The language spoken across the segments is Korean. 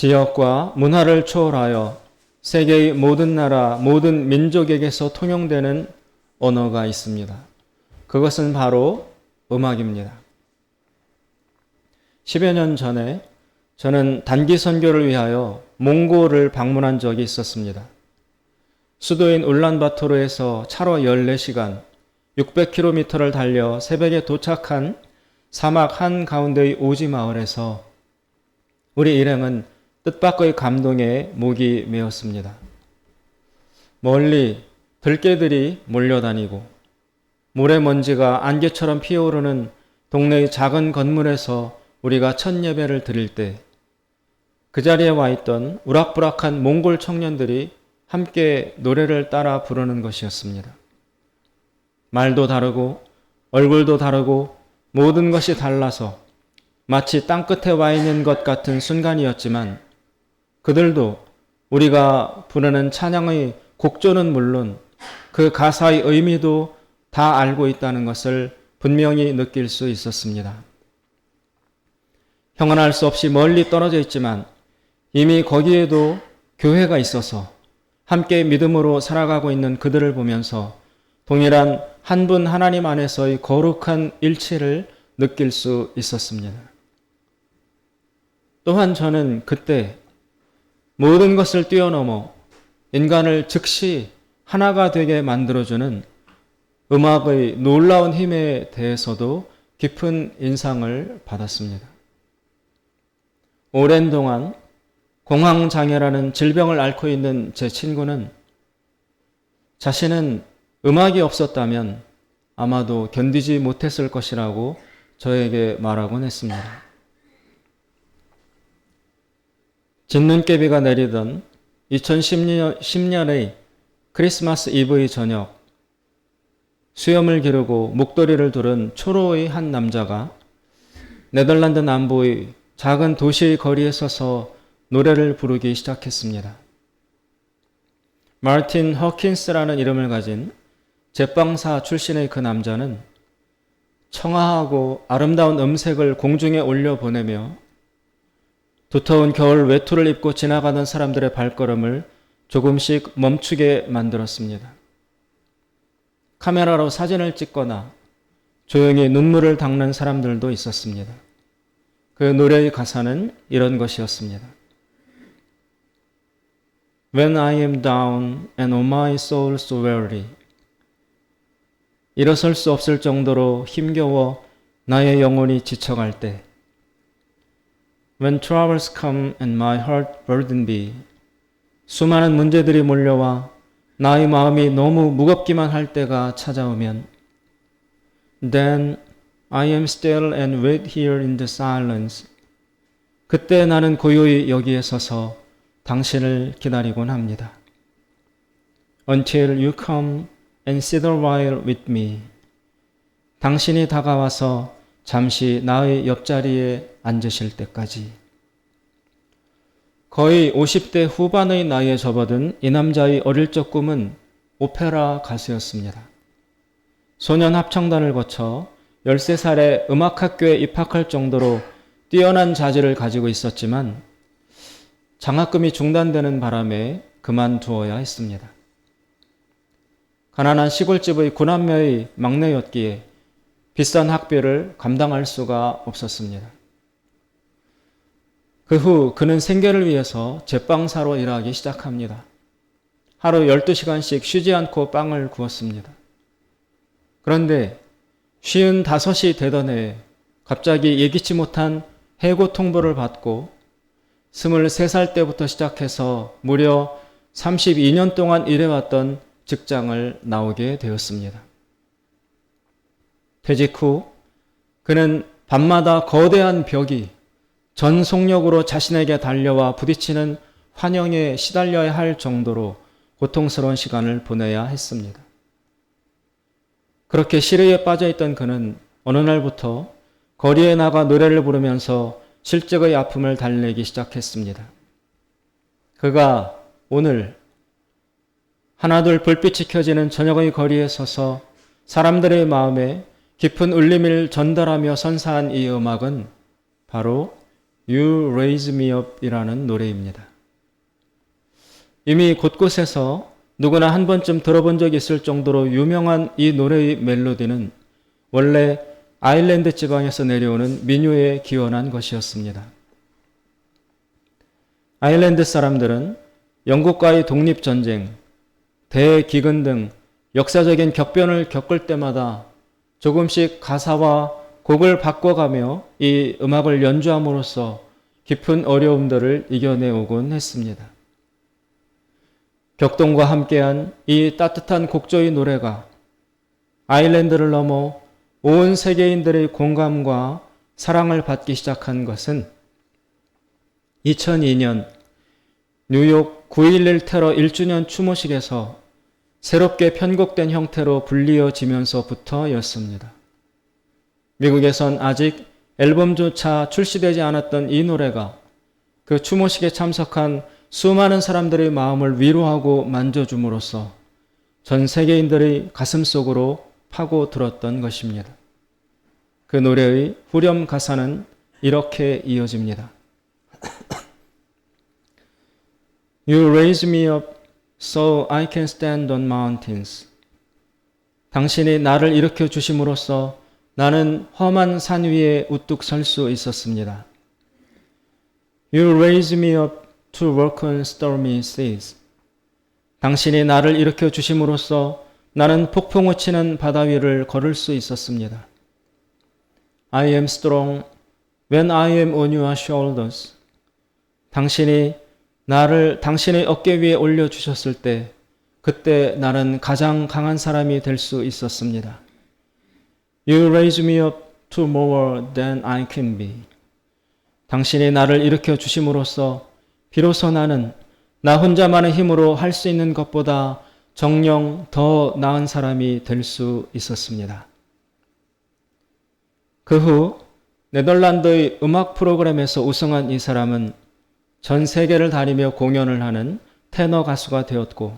지역과 문화를 초월하여 세계의 모든 나라, 모든 민족에게서 통용되는 언어가 있습니다. 그것은 바로 음악입니다. 10여 년 전에 저는 단기 선교를 위하여 몽골을 방문한 적이 있었습니다. 수도인 울란바토르에서 차로 14시간, 600km를 달려 새벽에 도착한 사막 한가운데의 오지 마을에서 우리 일행은 뜻밖의 감동에 목이 메었습니다. 멀리 들개들이 몰려다니고 모래먼지가 안개처럼 피어오르는 동네의 작은 건물에서 우리가 첫 예배를 드릴 때 그 자리에 와 있던 우락부락한 몽골 청년들이 함께 노래를 따라 부르는 것이었습니다. 말도 다르고 얼굴도 다르고 모든 것이 달라서 마치 땅끝에 와 있는 것 같은 순간이었지만 그들도 우리가 부르는 찬양의 곡조는 물론 그 가사의 의미도 다 알고 있다는 것을 분명히 느낄 수 있었습니다. 형언할 수 없이 멀리 떨어져 있지만 이미 거기에도 교회가 있어서 함께 믿음으로 살아가고 있는 그들을 보면서 동일한 한 분 하나님 안에서의 거룩한 일치를 느낄 수 있었습니다. 또한 저는 그때 모든 것을 뛰어넘어 인간을 즉시 하나가 되게 만들어주는 음악의 놀라운 힘에 대해서도 깊은 인상을 받았습니다. 오랜 동안 공황장애라는 질병을 앓고 있는 제 친구는 자신은 음악이 없었다면 아마도 견디지 못했을 것이라고 저에게 말하곤 했습니다. 진눈깨비가 내리던 2010년의 크리스마스 이브의 저녁, 수염을 기르고 목도리를 두른 초로의 한 남자가 네덜란드 남부의 작은 도시의 거리에 서서 노래를 부르기 시작했습니다. 마틴 허킨스라는 이름을 가진 제빵사 출신의 그 남자는 청아하고 아름다운 음색을 공중에 올려보내며 두터운 겨울 외투를 입고 지나가는 사람들의 발걸음을 조금씩 멈추게 만들었습니다. 카메라로 사진을 찍거나 조용히 눈물을 닦는 사람들도 있었습니다. 그 노래의 가사는 이런 것이었습니다. When I am down and oh my soul so weary. 일어설 수 없을 정도로 힘겨워 나의 영혼이 지쳐갈 때. When troubles come and my heart burden be. 수많은 문제들이 몰려와 나의 마음이 너무 무겁기만 할 때가 찾아오면 Then I am still and wait here in the silence. 그때 나는 고요히 여기에 서서 당신을 기다리곤 합니다. Until you come and sit a while with me. 당신이 다가와서 잠시 나의 옆자리에 앉으실 때까지. 거의 50대 후반의 나이에 접어든 이 남자의 어릴 적 꿈은 오페라 가수였습니다. 소년 합창단을 거쳐 13살에 음악학교에 입학할 정도로 뛰어난 자질을 가지고 있었지만 장학금이 중단되는 바람에 그만두어야 했습니다. 가난한 시골집의 9남매의 막내였기에 비싼 학비를 감당할 수가 없었습니다. 그 후 그는 생계를 위해서 제빵사로 일하기 시작합니다. 하루 12시간씩 쉬지 않고 빵을 구웠습니다. 그런데 55이 되던 해에 갑자기 예기치 못한 해고 통보를 받고 23살 때부터 시작해서 무려 32년 동안 일해왔던 직장을 나오게 되었습니다. 퇴직 후 그는 밤마다 거대한 벽이 전 속력으로 자신에게 달려와 부딪히는 환영에 시달려야 할 정도로 고통스러운 시간을 보내야 했습니다. 그렇게 시리에 빠져있던 그는 어느 날부터 거리에 나가 노래를 부르면서 실직의 아픔을 달래기 시작했습니다. 그가 오늘 하나둘 불빛이 켜지는 저녁의 거리에 서서 사람들의 마음에 깊은 울림을 전달하며 선사한 이 음악은 바로 You Raise Me Up이라는 노래입니다. 이미 곳곳에서 누구나 한 번쯤 들어본 적이 있을 정도로 유명한 이 노래의 멜로디는 원래 아일랜드 지방에서 내려오는 민요에 기원한 것이었습니다. 아일랜드 사람들은 영국과의 독립전쟁, 대기근 등 역사적인 격변을 겪을 때마다 조금씩 가사와 곡을 바꿔가며 이 음악을 연주함으로써 깊은 어려움들을 이겨내오곤 했습니다. 격동과 함께한 이 따뜻한 곡조의 노래가 아일랜드를 넘어 온 세계인들의 공감과 사랑을 받기 시작한 것은 2002년 뉴욕 9.11 테러 1주년 추모식에서 새롭게 편곡된 형태로 불리어지면서부터였습니다. 미국에선 아직 앨범조차 출시되지 않았던 이 노래가 그 추모식에 참석한 수많은 사람들의 마음을 위로하고 만져줌으로써 전 세계인들의 가슴속으로 파고들었던 것입니다. 그 노래의 후렴 가사는 이렇게 이어집니다. You raise me up so I can stand on mountains. 당신이 나를 일으켜 주심으로써 나는 험한 산 위에 우뚝 설 수 있었습니다. You raise me up to walk on stormy seas. 당신이 나를 일으켜 주심으로써 나는 폭풍우 치는 바다 위를 걸을 수 있었습니다. I am strong when I am on your shoulders. 당신이 나를 당신의 어깨 위에 올려주셨을 때 그때 나는 가장 강한 사람이 될 수 있었습니다. You raise me up to more than I can be. 당신이 나를 일으켜 주심으로써 비로소 나는 나 혼자만의 힘으로 할 수 있는 것보다 정녕 더 나은 사람이 될 수 있었습니다. 그 후 네덜란드의 음악 프로그램에서 우승한 이 사람은 전 세계를 다니며 공연을 하는 테너 가수가 되었고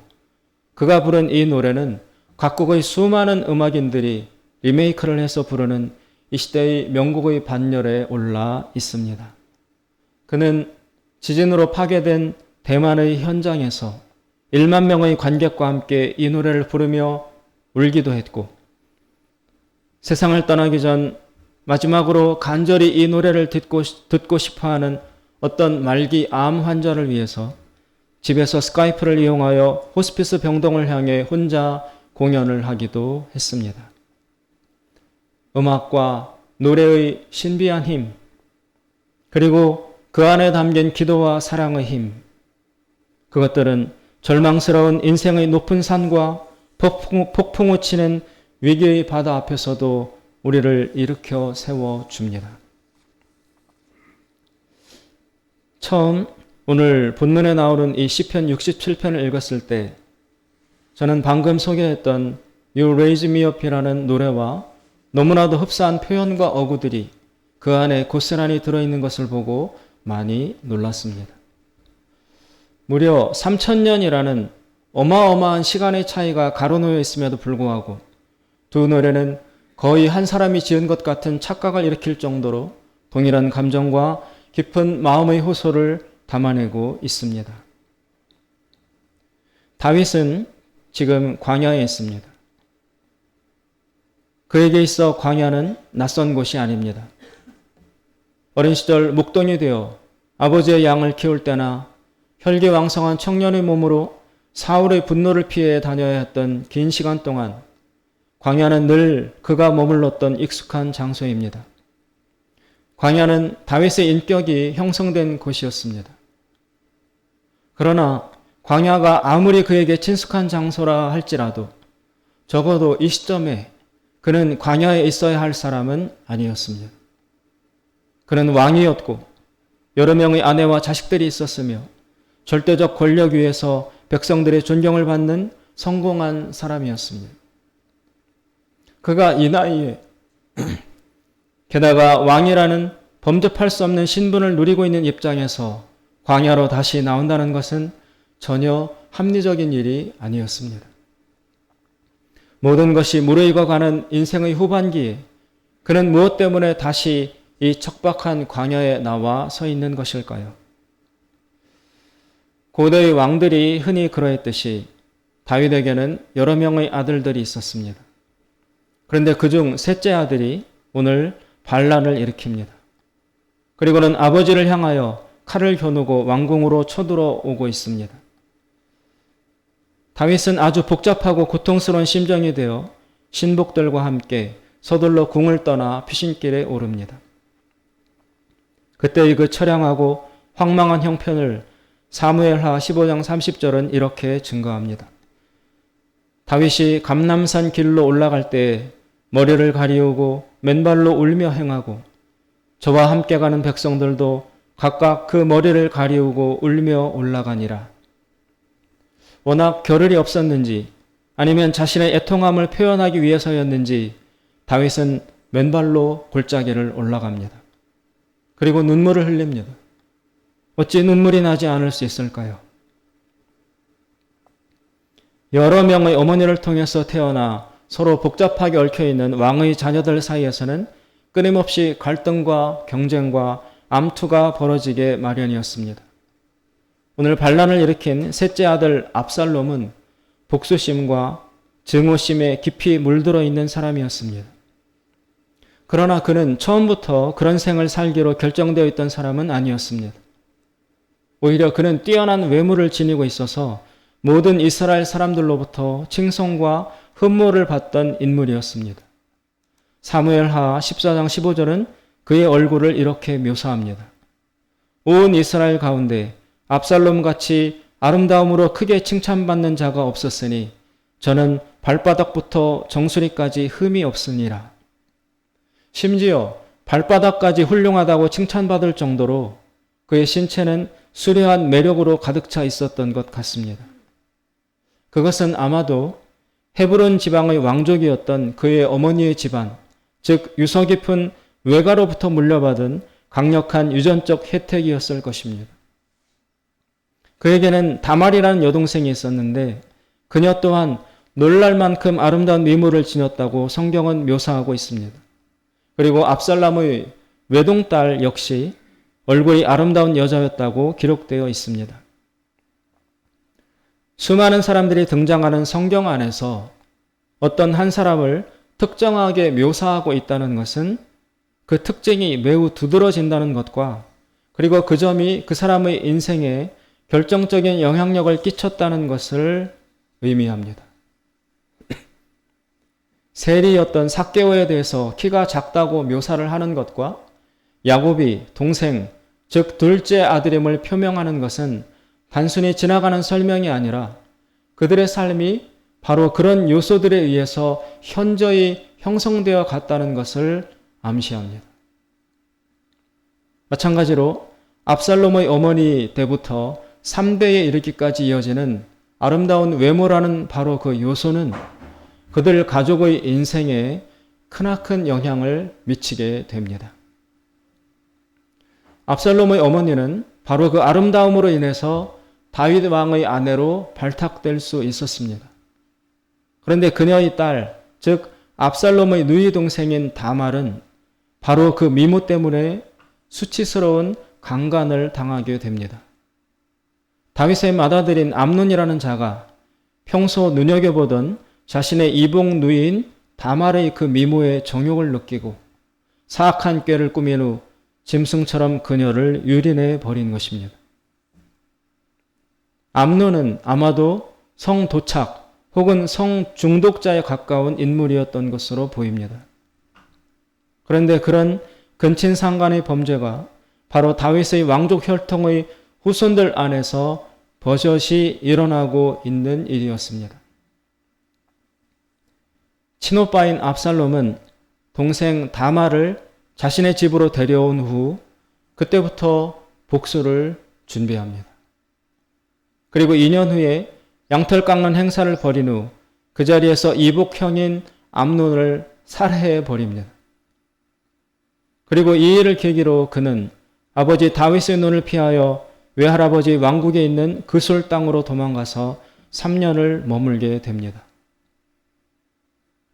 그가 부른 이 노래는 각국의 수많은 음악인들이 리메이크를 해서 부르는 이 시대의 명곡의 반열에 올라 있습니다. 그는 지진으로 파괴된 대만의 현장에서 1만 명의 관객과 함께 이 노래를 부르며 울기도 했고 세상을 떠나기 전 마지막으로 간절히 이 노래를 듣고 싶어하는 어떤 말기 암 환자를 위해서 집에서 스카이프를 이용하여 호스피스 병동을 향해 혼자 공연을 하기도 했습니다. 음악과 노래의 신비한 힘, 그리고 그 안에 담긴 기도와 사랑의 힘, 그것들은 절망스러운 인생의 높은 산과 폭풍우 치는 위기의 바다 앞에서도 우리를 일으켜 세워줍니다. 처음 오늘 본문에 나오는 이 시편 67편을 읽었을 때 저는 방금 소개했던 You Raise Me Up이라는 노래와 너무나도 흡사한 표현과 어구들이 그 안에 고스란히 들어있는 것을 보고 많이 놀랐습니다. 무려 3000년이라는 어마어마한 시간의 차이가 가로놓여 있음에도 불구하고 두 노래는 거의 한 사람이 지은 것 같은 착각을 일으킬 정도로 동일한 감정과 깊은 마음의 호소를 담아내고 있습니다. 다윗은 지금 광야에 있습니다. 그에게 있어 광야는 낯선 곳이 아닙니다. 어린 시절 목동이 되어 아버지의 양을 키울 때나 혈기왕성한 청년의 몸으로 사울의 분노를 피해 다녀야 했던 긴 시간 동안 광야는 늘 그가 머물렀던 익숙한 장소입니다. 광야는 다윗의 인격이 형성된 곳이었습니다. 그러나 광야가 아무리 그에게 친숙한 장소라 할지라도 적어도 이 시점에 그는 광야에 있어야 할 사람은 아니었습니다. 그는 왕이었고 여러 명의 아내와 자식들이 있었으며 절대적 권력 위에서 백성들의 존경을 받는 성공한 사람이었습니다. 그가 이 나이에 게다가 왕이라는 범접할 수 없는 신분을 누리고 있는 입장에서 광야로 다시 나온다는 것은 전혀 합리적인 일이 아니었습니다. 모든 것이 무르익어가는 인생의 후반기에 그는 무엇 때문에 다시 이 척박한 광야에 나와 서 있는 것일까요? 고대의 왕들이 흔히 그러했듯이 다윗에게는 여러 명의 아들들이 있었습니다. 그런데 그중 셋째 아들이 오늘 반란을 일으킵니다. 그리고는 아버지를 향하여 칼을 겨누고 왕궁으로 쳐들어오고 있습니다. 다윗은 아주 복잡하고 고통스러운 심정이 되어 신복들과 함께 서둘러 궁을 떠나 피신길에 오릅니다. 그때의 그 처량하고 황망한 형편을 사무엘하 15장 30절은 이렇게 증거합니다. 다윗이 감람산 길로 올라갈 때 머리를 가리우고 맨발로 울며 행하고 저와 함께 가는 백성들도 각각 그 머리를 가리우고 울며 올라가니라. 워낙 겨를이 없었는지 아니면 자신의 애통함을 표현하기 위해서였는지 다윗은 맨발로 골짜기를 올라갑니다. 그리고 눈물을 흘립니다. 어찌 눈물이 나지 않을 수 있을까요? 여러 명의 어머니를 통해서 태어나 서로 복잡하게 얽혀있는 왕의 자녀들 사이에서는 끊임없이 갈등과 경쟁과 암투가 벌어지게 마련이었습니다. 오늘 반란을 일으킨 셋째 아들 압살롬은 복수심과 증오심에 깊이 물들어 있는 사람이었습니다. 그러나 그는 처음부터 그런 생을 살기로 결정되어 있던 사람은 아니었습니다. 오히려 그는 뛰어난 외모를 지니고 있어서 모든 이스라엘 사람들로부터 칭송과 흠모를 받던 인물이었습니다. 사무엘하 14장 15절은 그의 얼굴을 이렇게 묘사합니다. 온 이스라엘 가운데 압살롬같이 아름다움으로 크게 칭찬받는 자가 없었으니 저는 발바닥부터 정수리까지 흠이 없으니라. 심지어 발바닥까지 훌륭하다고 칭찬받을 정도로 그의 신체는 수려한 매력으로 가득 차 있었던 것 같습니다. 그것은 아마도 헤브론 지방의 왕족이었던 그의 어머니의 집안, 즉 유서 깊은 외가로부터 물려받은 강력한 유전적 혜택이었을 것입니다. 그에게는 다말이라는 여동생이 있었는데 그녀 또한 놀랄 만큼 아름다운 미모를 지녔다고 성경은 묘사하고 있습니다. 그리고 압살롬의 외동딸 역시 얼굴이 아름다운 여자였다고 기록되어 있습니다. 수많은 사람들이 등장하는 성경 안에서 어떤 한 사람을 특정하게 묘사하고 있다는 것은 그 특징이 매우 두드러진다는 것과 그리고 그 점이 그 사람의 인생에 결정적인 영향력을 끼쳤다는 것을 의미합니다. 세리였던 삭개오에 대해서 키가 작다고 묘사를 하는 것과 야곱이 동생, 즉 둘째 아들임을 표명하는 것은 단순히 지나가는 설명이 아니라 그들의 삶이 바로 그런 요소들에 의해서 현저히 형성되어 갔다는 것을 암시합니다. 마찬가지로 압살롬의 어머니 때부터 3대에 이르기까지 이어지는 아름다운 외모라는 바로 그 요소는 그들 가족의 인생에 크나큰 영향을 미치게 됩니다. 압살롬의 어머니는 바로 그 아름다움으로 인해서 다윗 왕의 아내로 발탁될 수 있었습니다. 그런데 그녀의 딸, 즉 압살롬의 누이 동생인 다말은 바로 그 미모 때문에 수치스러운 강간을 당하게 됩니다. 다윗의 맏아들인 암논이라는 자가 평소 눈여겨보던 자신의 이복 누이인 다말의 그 미모에 정욕을 느끼고 사악한 꾀를 꾸민 후 짐승처럼 그녀를 유린해 버린 것입니다. 암논은 아마도 성도착 혹은 성중독자에 가까운 인물이었던 것으로 보입니다. 그런데 그런 근친상간의 범죄가 바로 다윗의 왕족 혈통의 후손들 안에서 버젓이 일어나고 있는 일이었습니다. 친오빠인 압살롬은 동생 다말을 자신의 집으로 데려온 후 그때부터 복수를 준비합니다. 그리고 2년 후에 양털 깎는 행사를 벌인 후 그 자리에서 이복형인 암논을 살해해 버립니다. 그리고 이 일을 계기로 그는 아버지 다윗의 눈을 피하여 외할아버지 왕국에 있는 그솔 땅으로 도망가서 3년을 머물게 됩니다.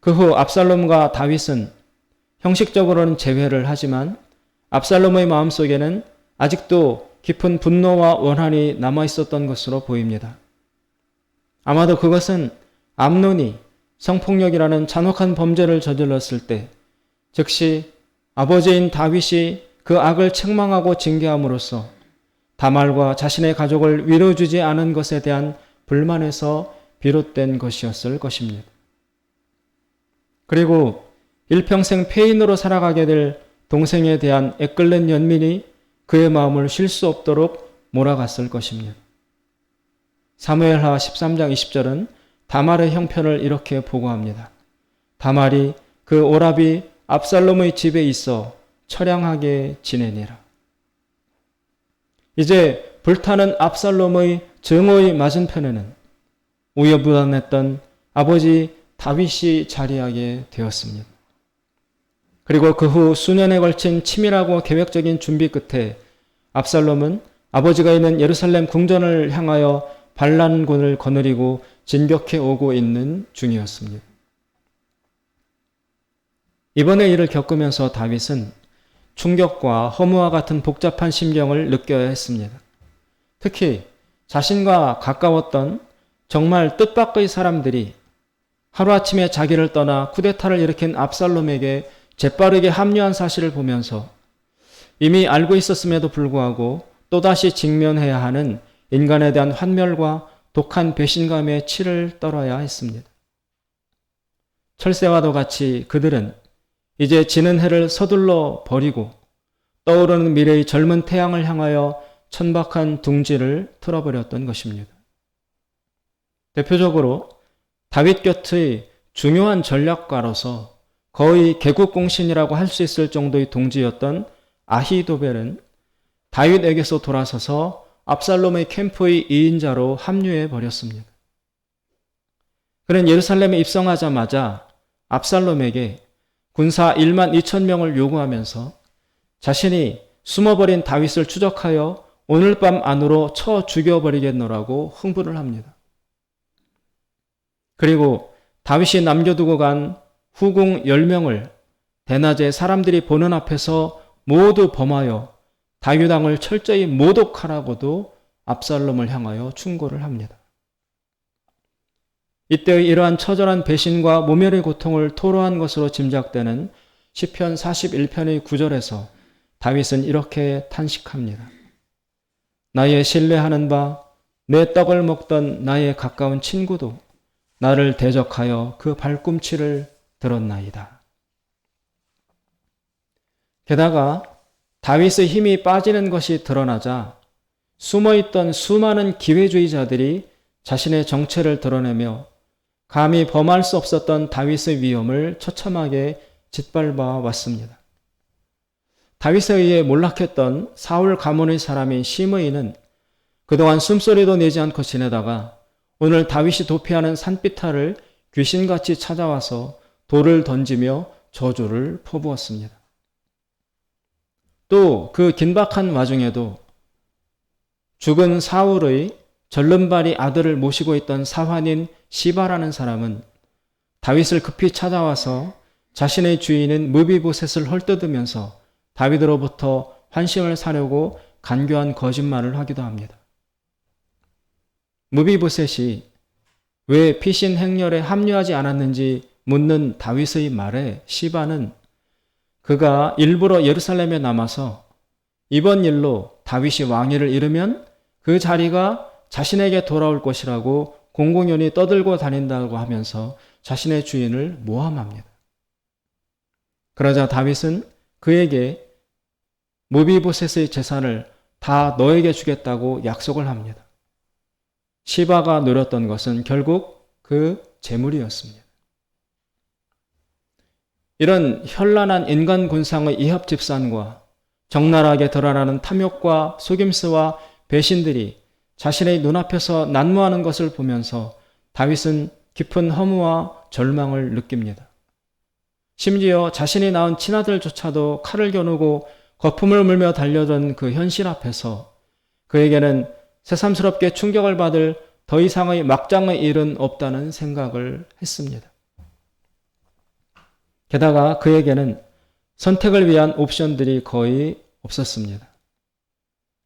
그 후 압살롬과 다윗은 형식적으로는 재회를 하지만 압살롬의 마음속에는 아직도 깊은 분노와 원한이 남아 있었던 것으로 보입니다. 아마도 그것은 암논이 성폭력이라는 잔혹한 범죄를 저질렀을 때 즉시 아버지인 다윗이 그 악을 책망하고 징계함으로써 다말과 자신의 가족을 위로주지 않은 것에 대한 불만에서 비롯된 것이었을 것입니다. 그리고 일평생 폐인으로 살아가게 될 동생에 대한 애끓는 연민이 그의 마음을 쉴 수 없도록 몰아갔을 것입니다. 사무엘하 13장 20절은 다말의 형편을 이렇게 보고합니다. 다말이 그 오라비 압살롬의 집에 있어 처량하게 지내니라. 이제 불타는 압살롬의 증오의 맞은편에는 우여부단했던 아버지 다윗이 자리하게 되었습니다. 그리고 그 후 수년에 걸친 치밀하고 계획적인 준비 끝에 압살롬은 아버지가 있는 예루살렘 궁전을 향하여 반란군을 거느리고 진격해 오고 있는 중이었습니다. 이번의 일을 겪으면서 다윗은 충격과 허무와 같은 복잡한 심경을 느껴야 했습니다. 특히 자신과 가까웠던 정말 뜻밖의 사람들이 하루아침에 자기를 떠나 쿠데타를 일으킨 압살롬에게 재빠르게 합류한 사실을 보면서 이미 알고 있었음에도 불구하고 또다시 직면해야 하는 인간에 대한 환멸과 독한 배신감의 치를 떨어야 했습니다. 철새와도 같이 그들은 이제 지는 해를 서둘러 버리고 떠오르는 미래의 젊은 태양을 향하여 천박한 둥지를 틀어버렸던 것입니다. 대표적으로 다윗 곁의 중요한 전략가로서 거의 개국공신이라고 할 수 있을 정도의 동지였던 아히도벨은 다윗에게서 돌아서서 압살롬의 캠프의 2인자로 합류해 버렸습니다. 그는 예루살렘에 입성하자마자 압살롬에게 군사 1만 2천 명을 요구하면서 자신이 숨어버린 다윗을 추적하여 오늘 밤 안으로 쳐 죽여버리겠노라고 흥분을 합니다. 그리고 다윗이 남겨두고 간 후궁 10명을 대낮에 사람들이 보는 앞에서 모두 범하여 다윗 왕을 철저히 모독하라고도 압살롬을 향하여 충고를 합니다. 이때의 이러한 처절한 배신과 모멸의 고통을 토로한 것으로 짐작되는 시편 41편의 9절에서 다윗은 이렇게 탄식합니다. 나의 신뢰하는 바 내 떡을 먹던 나의 가까운 친구도 나를 대적하여 그 발꿈치를 들었나이다. 게다가 다윗의 힘이 빠지는 것이 드러나자 숨어있던 수많은 기회주의자들이 자신의 정체를 드러내며 감히 범할 수 없었던 다윗의 위험을 처참하게 짓밟아 왔습니다. 다윗에 의해 몰락했던 사울 가문의 사람인 시므이는 그동안 숨소리도 내지 않고 지내다가 오늘 다윗이 도피하는 산비탈을 귀신같이 찾아와서 돌을 던지며 저주를 퍼부었습니다. 또 그 긴박한 와중에도 죽은 사울의 절름발이 아들을 모시고 있던 사환인 시바라는 사람은 다윗을 급히 찾아와서 자신의 주인인 무비보셋을 헐뜯으면서 다윗으로부터 환심을 사려고 간교한 거짓말을 하기도 합니다. 무비보셋이 왜 피신 행렬에 합류하지 않았는지 묻는 다윗의 말에 시바는 그가 일부러 예루살렘에 남아서 이번 일로 다윗이 왕위를 잃으면 그 자리가 자신에게 돌아올 것이라고 공공연히 떠들고 다닌다고 하면서 자신의 주인을 모함합니다. 그러자 다윗은 그에게 무비보셋의 재산을 다 너에게 주겠다고 약속을 합니다. 시바가 노렸던 것은 결국 그 재물이었습니다. 이런 현란한 인간 군상의 이합집산과 적나라하게 드러나는 탐욕과 속임수와 배신들이 자신의 눈앞에서 난무하는 것을 보면서 다윗은 깊은 허무와 절망을 느낍니다. 심지어 자신이 낳은 친아들조차도 칼을 겨누고 거품을 물며 달려든 그 현실 앞에서 그에게는 새삼스럽게 충격을 받을 더 이상의 막장의 일은 없다는 생각을 했습니다. 게다가 그에게는 선택을 위한 옵션들이 거의 없었습니다.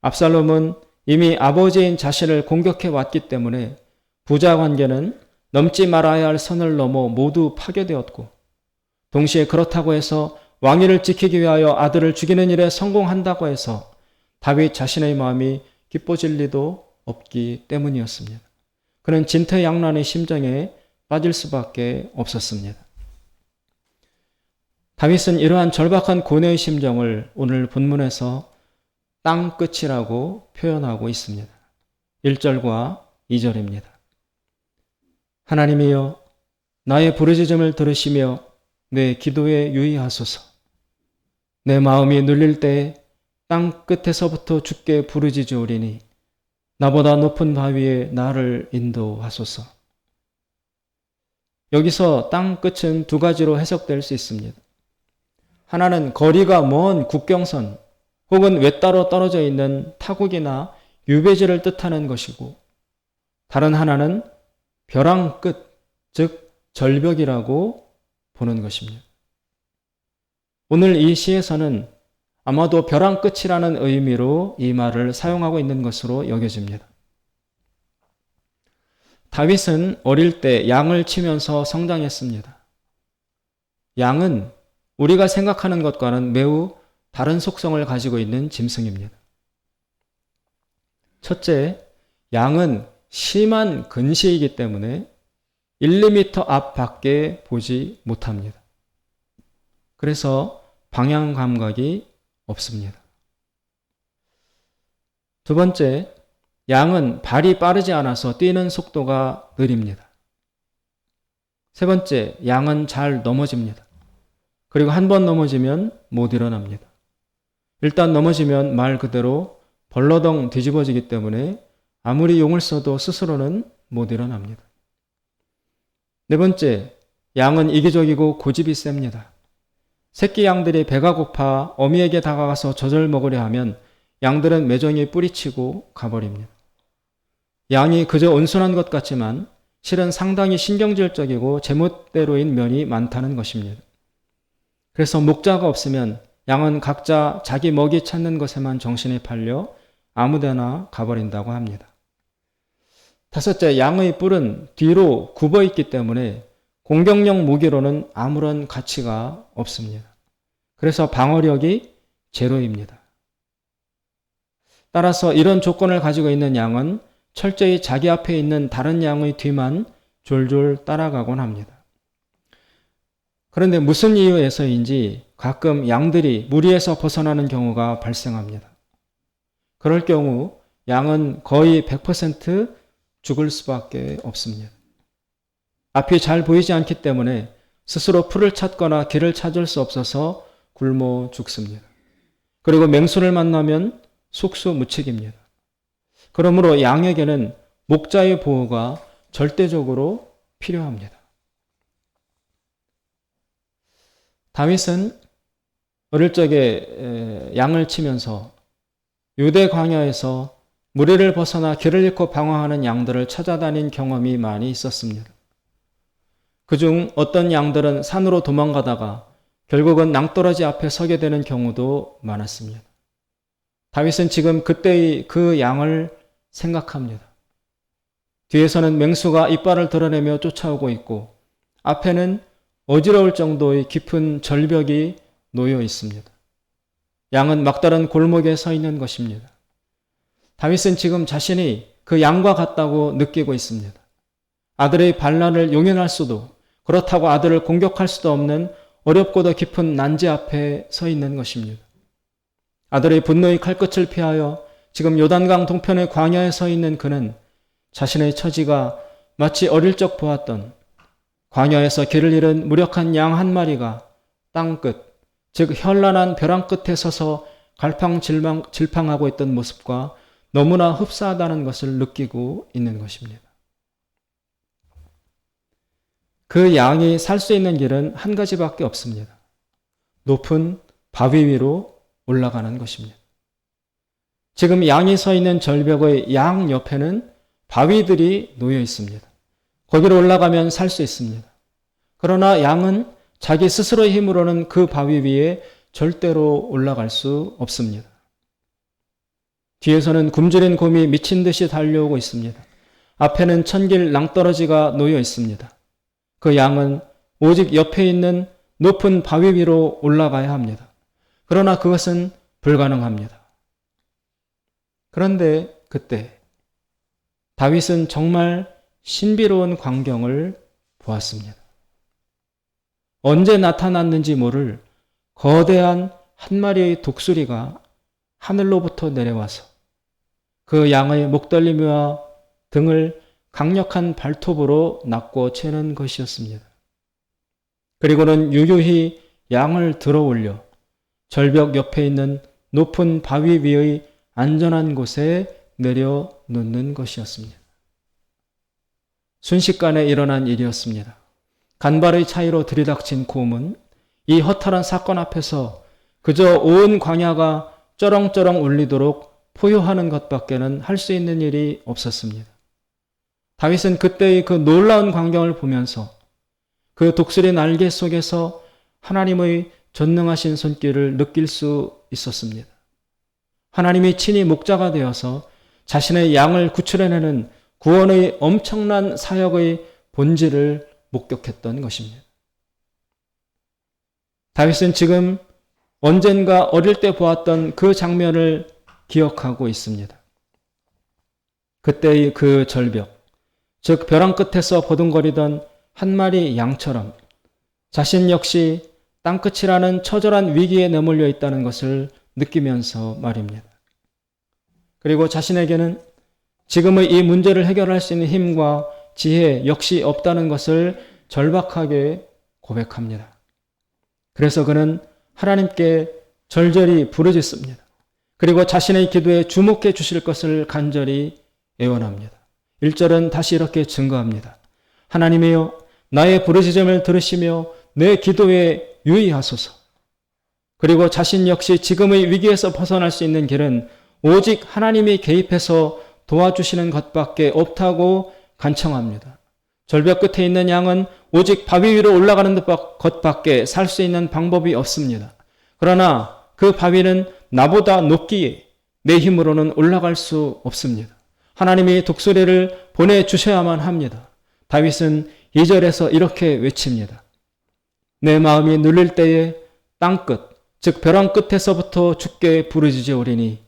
압살롬은 이미 아버지인 자신을 공격해 왔기 때문에 부자 관계는 넘지 말아야 할 선을 넘어 모두 파괴되었고, 동시에 그렇다고 해서 왕위를 지키기 위하여 아들을 죽이는 일에 성공한다고 해서 다윗 자신의 마음이 기뻐질 리도 없기 때문이었습니다. 그는 진퇴양난의 심정에 빠질 수밖에 없었습니다. 다윗은 이러한 절박한 고뇌의 심정을 오늘 본문에서 땅 끝이라고 표현하고 있습니다. 1절과 2절입니다. 하나님이여, 나의 부르짖음을 들으시며 내 기도에 유의하소서. 내 마음이 눌릴 때에 땅 끝에서부터 주께 부르짖으오리니 나보다 높은 바위에 나를 인도하소서. 여기서 땅 끝은 두 가지로 해석될 수 있습니다. 하나는 거리가 먼 국경선 혹은 외따로 떨어져 있는 타국이나 유배지를 뜻하는 것이고, 다른 하나는 벼랑 끝, 즉 절벽이라고 보는 것입니다. 오늘 이 시에서는 아마도 벼랑 끝이라는 의미로 이 말을 사용하고 있는 것으로 여겨집니다. 다윗은 어릴 때 양을 치면서 성장했습니다. 양은 우리가 생각하는 것과는 매우 다른 속성을 가지고 있는 짐승입니다. 첫째, 양은 심한 근시이기 때문에 1~2m 앞 밖에 보지 못합니다. 그래서 방향 감각이 없습니다. 두 번째, 양은 발이 빠르지 않아서 뛰는 속도가 느립니다. 세 번째, 양은 잘 넘어집니다. 그리고 한 번 넘어지면 못 일어납니다. 일단 넘어지면 말 그대로 벌러덩 뒤집어지기 때문에 아무리 용을 써도 스스로는 못 일어납니다. 네 번째, 양은 이기적이고 고집이 셉니다. 새끼 양들이 배가 고파 어미에게 다가가서 젖을 먹으려 하면 양들은 매정히 뿌리치고 가버립니다. 양이 그저 온순한 것 같지만 실은 상당히 신경질적이고 제멋대로인 면이 많다는 것입니다. 그래서 목자가 없으면 양은 각자 자기 먹이 찾는 것에만 정신이 팔려 아무데나 가버린다고 합니다. 다섯째, 양의 뿔은 뒤로 굽어 있기 때문에 공격용 무기로는 아무런 가치가 없습니다. 그래서 방어력이 제로입니다. 따라서 이런 조건을 가지고 있는 양은 철저히 자기 앞에 있는 다른 양의 뒤만 졸졸 따라가곤 합니다. 그런데 무슨 이유에서인지 가끔 양들이 무리에서 벗어나는 경우가 발생합니다. 그럴 경우 양은 거의 100% 죽을 수밖에 없습니다. 앞이 잘 보이지 않기 때문에 스스로 풀을 찾거나 길을 찾을 수 없어서 굶어 죽습니다. 그리고 맹수를 만나면 속수무책입니다. 그러므로 양에게는 목자의 보호가 절대적으로 필요합니다. 다윗은 어릴 적에 양을 치면서 유대 광야에서 무리를 벗어나 길을 잃고 방황하는 양들을 찾아다닌 경험이 많이 있었습니다. 그중 어떤 양들은 산으로 도망가다가 결국은 낭떠러지 앞에 서게 되는 경우도 많았습니다. 다윗은 지금 그때의 그 양을 생각합니다. 뒤에서는 맹수가 이빨을 드러내며 쫓아오고 있고 앞에는 어지러울 정도의 깊은 절벽이 놓여 있습니다. 양은 막다른 골목에 서 있는 것입니다. 다윗은 지금 자신이 그 양과 같다고 느끼고 있습니다. 아들의 반란을 용인할 수도, 그렇다고 아들을 공격할 수도 없는 어렵고도 깊은 난제 앞에 서 있는 것입니다. 아들의 분노의 칼끝을 피하여 지금 요단강 동편의 광야에 서 있는 그는 자신의 처지가 마치 어릴 적 보았던 광야에서 길을 잃은 무력한 양 한 마리가 땅끝, 즉 현란한 벼랑 끝에 서서 갈팡질팡하고 있던 모습과 너무나 흡사하다는 것을 느끼고 있는 것입니다. 그 양이 살 수 있는 길은 한 가지밖에 없습니다. 높은 바위 위로 올라가는 것입니다. 지금 양이 서 있는 절벽의 양 옆에는 바위들이 놓여 있습니다. 거기로 올라가면 살 수 있습니다. 그러나 양은 자기 스스로의 힘으로는 그 바위 위에 절대로 올라갈 수 없습니다. 뒤에서는 굶주린 곰이 미친 듯이 달려오고 있습니다. 앞에는 천길 낭떠러지가 놓여 있습니다. 그 양은 오직 옆에 있는 높은 바위 위로 올라가야 합니다. 그러나 그것은 불가능합니다. 그런데 그때 다윗은 정말 신비로운 광경을 보았습니다. 언제 나타났는지 모를 거대한 한 마리의 독수리가 하늘로부터 내려와서 그 양의 목덜미와 등을 강력한 발톱으로 낚고 채는 것이었습니다. 그리고는 유유히 양을 들어 올려 절벽 옆에 있는 높은 바위 위의 안전한 곳에 내려놓는 것이었습니다. 순식간에 일어난 일이었습니다. 간발의 차이로 들이닥친 곰은 이 허탈한 사건 앞에서 그저 온 광야가 쩌렁쩌렁 울리도록 포효하는 것밖에는 할 수 있는 일이 없었습니다. 다윗은 그때의 그 놀라운 광경을 보면서 그 독수리 날개 속에서 하나님의 전능하신 손길을 느낄 수 있었습니다. 하나님이 친히 목자가 되어서 자신의 양을 구출해내는 구원의 엄청난 사역의 본질을 목격했던 것입니다. 다윗은 지금 언젠가 어릴 때 보았던 그 장면을 기억하고 있습니다. 그때의 그 절벽, 즉 벼랑 끝에서 보둥거리던 한 마리 양처럼 자신 역시 땅끝이라는 처절한 위기에 내몰려 있다는 것을 느끼면서 말입니다. 그리고 자신에게는 지금의 이 문제를 해결할 수 있는 힘과 지혜 역시 없다는 것을 절박하게 고백합니다. 그래서 그는 하나님께 절절히 부르짖습니다. 그리고 자신의 기도에 주목해 주실 것을 간절히 애원합니다. 1절은 다시 이렇게 증거합니다. 하나님이여 나의 부르짖음을 들으시며 내 기도에 유의하소서. 그리고 자신 역시 지금의 위기에서 벗어날 수 있는 길은 오직 하나님이 개입해서 도와주시는 것밖에 없다고 간청합니다. 절벽 끝에 있는 양은 오직 바위 위로 올라가는 것밖에 살 수 있는 방법이 없습니다. 그러나 그 바위는 나보다 높기에 내 힘으로는 올라갈 수 없습니다. 하나님이 독수리를 보내주셔야만 합니다. 다윗은 2절에서 이렇게 외칩니다. 내 마음이 눌릴 때에 땅끝, 즉 벼랑 끝에서부터 주께 부르짖으오리니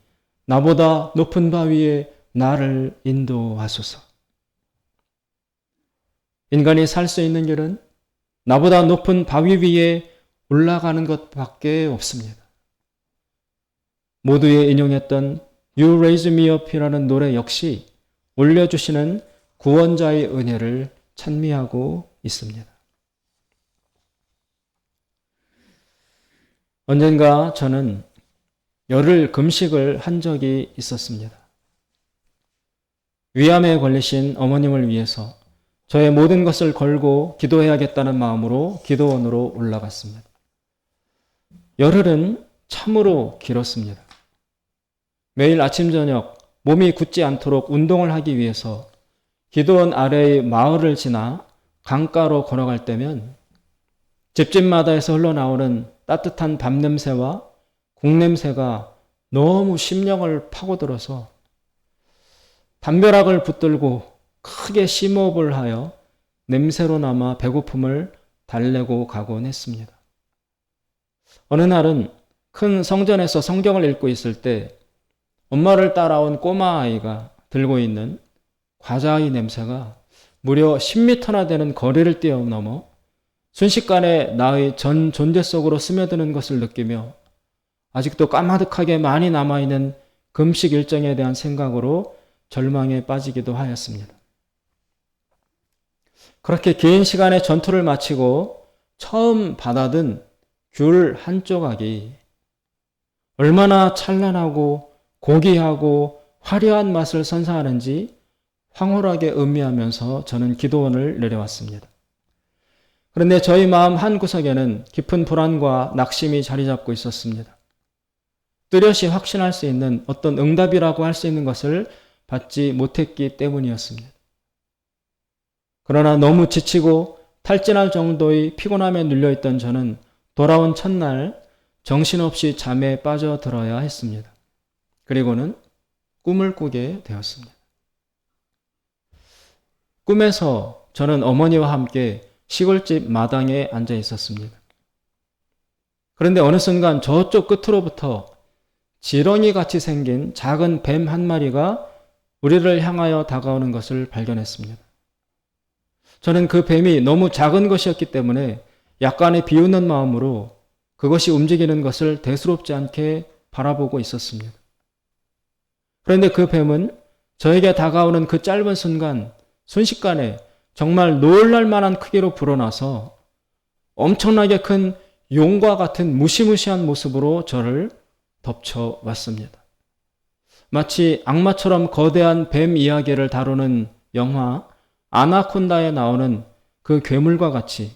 나보다 높은 바위에 나를 인도하소서. 인간이 살 수 있는 길은 나보다 높은 바위 위에 올라가는 것밖에 없습니다. 모두에 인용했던 You Raise Me Up이라는 노래 역시 올려주시는 구원자의 은혜를 찬미하고 있습니다. 언젠가 저는 열흘 금식을 한 적이 있었습니다. 위암에 걸리신 어머님을 위해서 저의 모든 것을 걸고 기도해야겠다는 마음으로 기도원으로 올라갔습니다. 열흘은 참으로 길었습니다. 매일 아침 저녁 몸이 굳지 않도록 운동을 하기 위해서 기도원 아래의 마을을 지나 강가로 걸어갈 때면 집집마다에서 흘러나오는 따뜻한 밥 냄새와 국 냄새가 너무 심령을 파고들어서 담벼락을 붙들고 크게 심호흡을 하여 냄새로나마 배고픔을 달래고 가곤 했습니다. 어느 날은 큰 성전에서 성경을 읽고 있을 때 엄마를 따라온 꼬마아이가 들고 있는 과자의 냄새가 무려 10m나 되는 거리를 뛰어넘어 순식간에 나의 전 존재 속으로 스며드는 것을 느끼며 아직도 까마득하게 많이 남아있는 금식 일정에 대한 생각으로 절망에 빠지기도 하였습니다. 그렇게 긴 시간의 전투를 마치고 처음 받아든 귤 한 조각이 얼마나 찬란하고 고귀하고 화려한 맛을 선사하는지 황홀하게 음미하면서 저는 기도원을 내려왔습니다. 그런데 저희 마음 한구석에는 깊은 불안과 낙심이 자리 잡고 있었습니다. 뚜렷이 확신할 수 있는 어떤 응답이라고 할 수 있는 것을 받지 못했기 때문이었습니다. 그러나 너무 지치고 탈진할 정도의 피곤함에 눌려있던 저는 돌아온 첫날 정신없이 잠에 빠져들어야 했습니다. 그리고는 꿈을 꾸게 되었습니다. 꿈에서 저는 어머니와 함께 시골집 마당에 앉아 있었습니다. 그런데 어느 순간 저쪽 끝으로부터 지렁이 같이 생긴 작은 뱀 한 마리가 우리를 향하여 다가오는 것을 발견했습니다. 저는 그 뱀이 너무 작은 것이었기 때문에 약간의 비웃는 마음으로 그것이 움직이는 것을 대수롭지 않게 바라보고 있었습니다. 그런데 그 뱀은 저에게 다가오는 그 짧은 순간, 순식간에 정말 놀랄 만한 크기로 불어나서 엄청나게 큰 용과 같은 무시무시한 모습으로 저를 덮쳐왔습니다. 마치 악마처럼 거대한 뱀 이야기를 다루는 영화 아나콘다에 나오는 그 괴물과 같이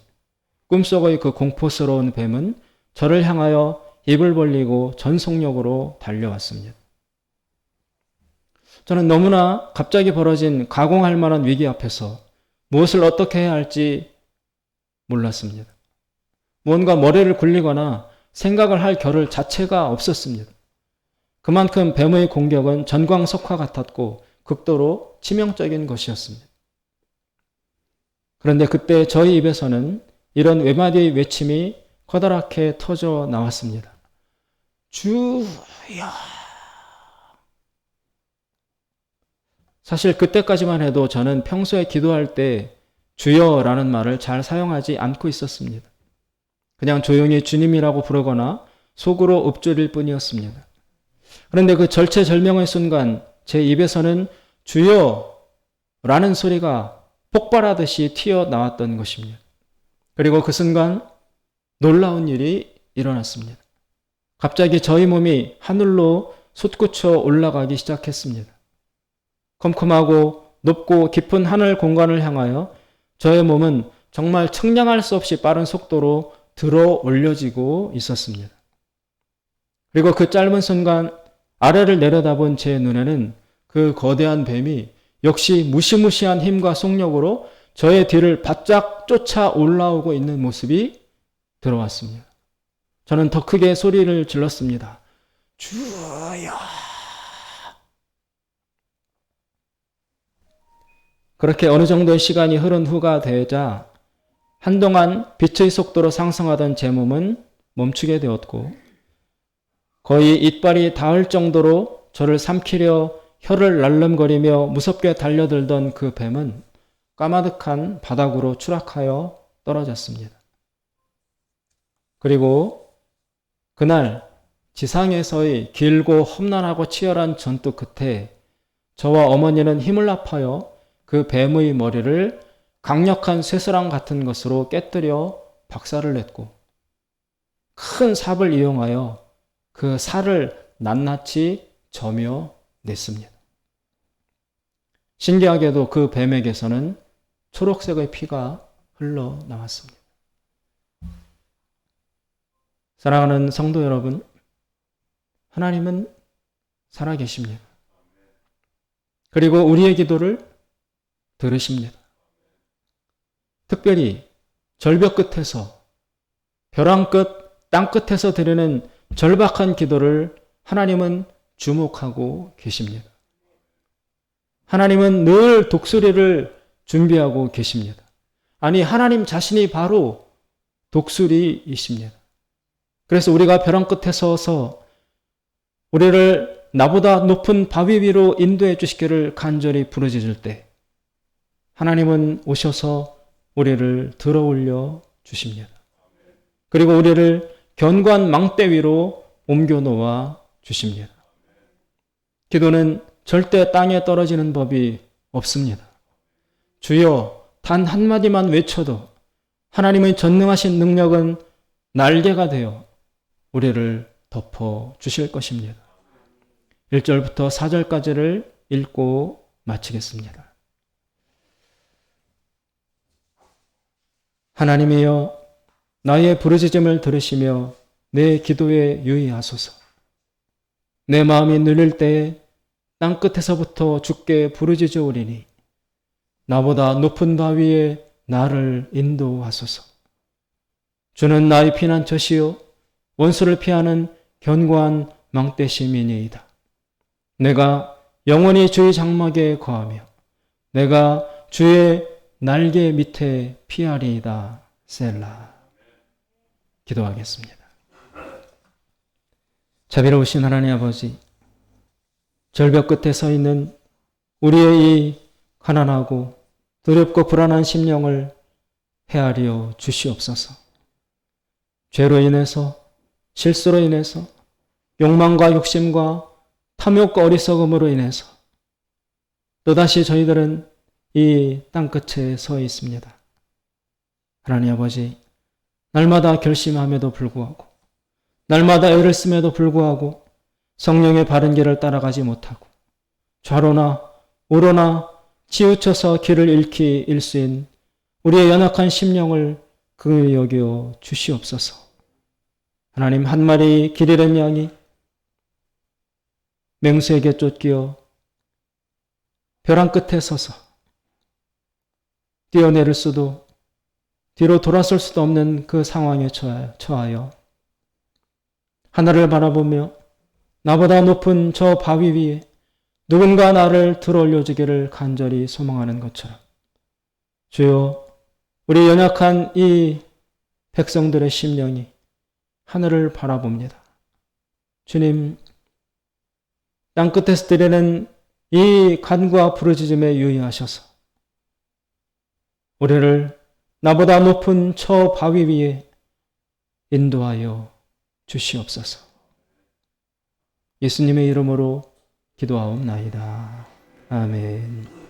꿈속의 그 공포스러운 뱀은 저를 향하여 입을 벌리고 전속력으로 달려왔습니다. 저는 너무나 갑자기 벌어진 가공할 만한 위기 앞에서 무엇을 어떻게 해야 할지 몰랐습니다. 뭔가 머리를 굴리거나 생각을 할 겨를 자체가 없었습니다. 그만큼 뱀의 공격은 전광석화 같았고 극도로 치명적인 것이었습니다. 그런데 그때 저희 입에서는 이런 외마디의 외침이 커다랗게 터져 나왔습니다. 주여. 사실 그때까지만 해도 저는 평소에 기도할 때 주여라는 말을 잘 사용하지 않고 있었습니다. 그냥 조용히 주님이라고 부르거나 속으로 읊조릴 뿐이었습니다. 그런데 그 절체절명의 순간 제 입에서는 주여라는 소리가 폭발하듯이 튀어나왔던 것입니다. 그리고 그 순간 놀라운 일이 일어났습니다. 갑자기 저희 몸이 하늘로 솟구쳐 올라가기 시작했습니다. 컴컴하고 높고 깊은 하늘 공간을 향하여 저의 몸은 정말 측량할 수 없이 빠른 속도로 들어 올려지고 있었습니다. 그리고 그 짧은 순간 아래를 내려다본 제 눈에는 그 거대한 뱀이 역시 무시무시한 힘과 속력으로 저의 뒤를 바짝 쫓아 올라오고 있는 모습이 들어왔습니다. 저는 더 크게 소리를 질렀습니다. 주여! 그렇게 어느 정도의 시간이 흐른 후가 되자 한동안 빛의 속도로 상승하던 제 몸은 멈추게 되었고 거의 이빨이 닿을 정도로 저를 삼키려 혀를 날름거리며 무섭게 달려들던 그 뱀은 까마득한 바닥으로 추락하여 떨어졌습니다. 그리고 그날 지상에서의 길고 험난하고 치열한 전투 끝에 저와 어머니는 힘을 합하여 그 뱀의 머리를 강력한 쇠사랑 같은 것으로 깨뜨려 박살을 냈고 큰 삽을 이용하여 그 살을 낱낱이 저며 냈습니다. 신기하게도 그 뱀에게서는 초록색의 피가 흘러나왔습니다. 사랑하는 성도 여러분, 하나님은 살아계십니다. 그리고 우리의 기도를 들으십니다. 특별히 절벽 끝에서 벼랑 끝, 땅 끝에서 드리는 절박한 기도를 하나님은 주목하고 계십니다. 하나님은 늘 독수리를 준비하고 계십니다. 아니, 하나님 자신이 바로 독수리이십니다. 그래서 우리가 벼랑 끝에 서서 우리를 나보다 높은 바위 위로 인도해 주시기를 간절히 부르짖을 때 하나님은 오셔서 우리를 들어 올려 주십니다. 그리고 우리를 견고한 망대 위로 옮겨 놓아 주십니다. 기도는 절대 땅에 떨어지는 법이 없습니다. 주여, 단 한마디만 외쳐도 하나님의 전능하신 능력은 날개가 되어 우리를 덮어 주실 것입니다. 1절부터 4절까지를 읽고 마치겠습니다. 하나님이여, 나의 부르짖음을 들으시며 내 기도에 유의하소서. 내 마음이 눌릴 때에 땅끝에서부터 주께 부르짖으오리니 나보다 높은 바위에 나를 인도하소서. 주는 나의 피난처시요 원수를 피하는 견고한 망대 시민이이다. 내가 영원히 주의 장막에 거하며 내가 주의 날개 밑에 피하리이다. 셀라. 기도하겠습니다. 자비로우신 하나님 아버지, 절벽 끝에 서 있는 우리의 이 가난하고 두렵고 불안한 심령을 헤아려 주시옵소서. 죄로 인해서, 실수로 인해서, 욕망과 욕심과 탐욕과 어리석음으로 인해서 또다시 저희들은 이 땅끝에 서 있습니다. 하나님 아버지, 날마다 결심함에도 불구하고, 날마다 애를 씀에도 불구하고 성령의 바른 길을 따라가지 못하고 좌로나 우로나 치우쳐서 길을 잃기 일수인 우리의 연약한 심령을 긍휼히 여겨 주시옵소서. 하나님, 한 마리 길 잃은 양이 맹수에게 쫓겨 벼랑 끝에 서서 뛰어내릴 수도 뒤로 돌아설 수도 없는 그 상황에 처하여 하늘을 바라보며 나보다 높은 저 바위 위에 누군가 나를 들어 올려주기를 간절히 소망하는 것처럼 주여, 우리 연약한 이 백성들의 심령이 하늘을 바라봅니다. 주님, 땅끝에서 드리는 이 간구와 부르짖음에 유의하셔서 우리를 나보다 높은 저 바위 위에 인도하여 주시옵소서. 예수님의 이름으로 기도하옵나이다. 아멘.